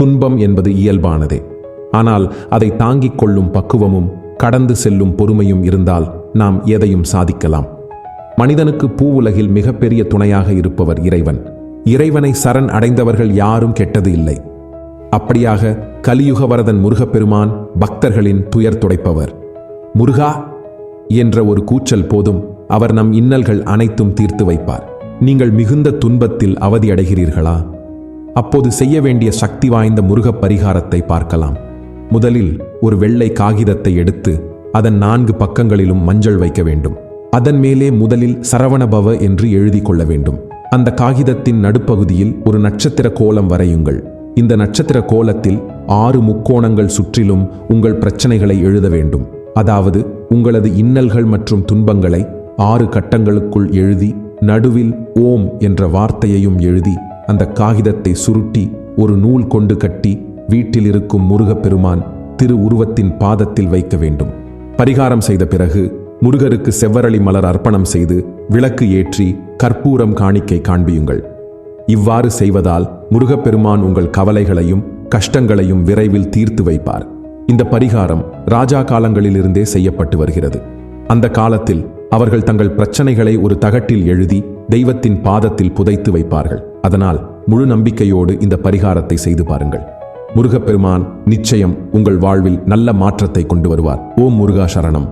துன்பம் என்பது இயல்பானதே. ஆனால் அதை தாங்கிக் கொள்ளும் பக்குவமும் கடந்து செல்லும் பொறுமையும் இருந்தால் நாம் எதையும் சாதிக்கலாம். மனிதனுக்கு பூவுலகில் மிகப்பெரிய துணையாக இருப்பவர் இறைவன். இறைவனை சரண் அடைந்தவர்கள் யாரும் கெட்டது இல்லை. அப்படியாக கலியுகவரதன் முருகப்பெருமான் பக்தர்களின் துயர் துடைப்பவர். முருகா என்ற ஒரு கூச்சல் போதும் அவர் நம் இன்னல்கள் அனைத்தும் தீர்த்து வைப்பார். நீங்கள் மிகுந்த துன்பத்தில் அவதியடைகிறீர்களா? அப்போது செய்ய வேண்டிய சக்தி வாய்ந்த முருகப் பரிகாரத்தை பார்க்கலாம். முதலில் ஒரு வெள்ளை காகிதத்தை எடுத்து அதன் 4 பக்கங்களிலும் மஞ்சள் வைக்க வேண்டும். அதன் மேலே முதலில் சரவணபவ என்று எழுதி கொள்ள வேண்டும். அந்த காகிதத்தின் நடுப்பகுதியில் ஒரு நட்சத்திர கோலம் வரையுங்கள். இந்த நட்சத்திர கோலத்தில் 6 முக்கோணங்கள் சுற்றிலும் உங்கள் பிரச்சனைகளை எழுத வேண்டும். அதாவது உங்களது இன்னல்கள் மற்றும் துன்பங்களை 6 கட்டங்களுக்குள் எழுதி நடுவில் ஓம் என்ற வார்த்தையையும் எழுதி அந்த காகிதத்தை சுருட்டி ஒரு நூல் கொண்டு கட்டி வீட்டில் இருக்கும் முருகப்பெருமான் திரு உருவத்தின் பாதத்தில் வைக்க வேண்டும். பரிகாரம் செய்த பிறகு முருகருக்கு செவ்வரளி மலர் அர்ப்பணம் செய்து விளக்கு ஏற்றி கற்பூரம் காணிக்கை காண்பியுங்கள். இவ்வாறு செய்வதால் முருகப்பெருமான் உங்கள் கவலைகளையும் கஷ்டங்களையும் விரைவில் தீர்த்து வைப்பார். இந்த பரிகாரம் ராஜா காலங்களிலிருந்தே செய்யப்பட்டு வருகிறது. அந்த காலத்தில் அவர்கள் தங்கள் பிரச்சனைகளை ஒரு தகட்டில் எழுதி தெய்வத்தின் பாதத்தில் புதைத்து வைப்பார்கள். அதனால் முழு நம்பிக்கையோடு இந்த பரிகாரத்தை செய்து பாருங்கள். முருகப்பெருமான் நிச்சயம் உங்கள் வாழ்வில் நல்ல மாற்றத்தை கொண்டு வருவார். ஓம் முருகா சரணம்.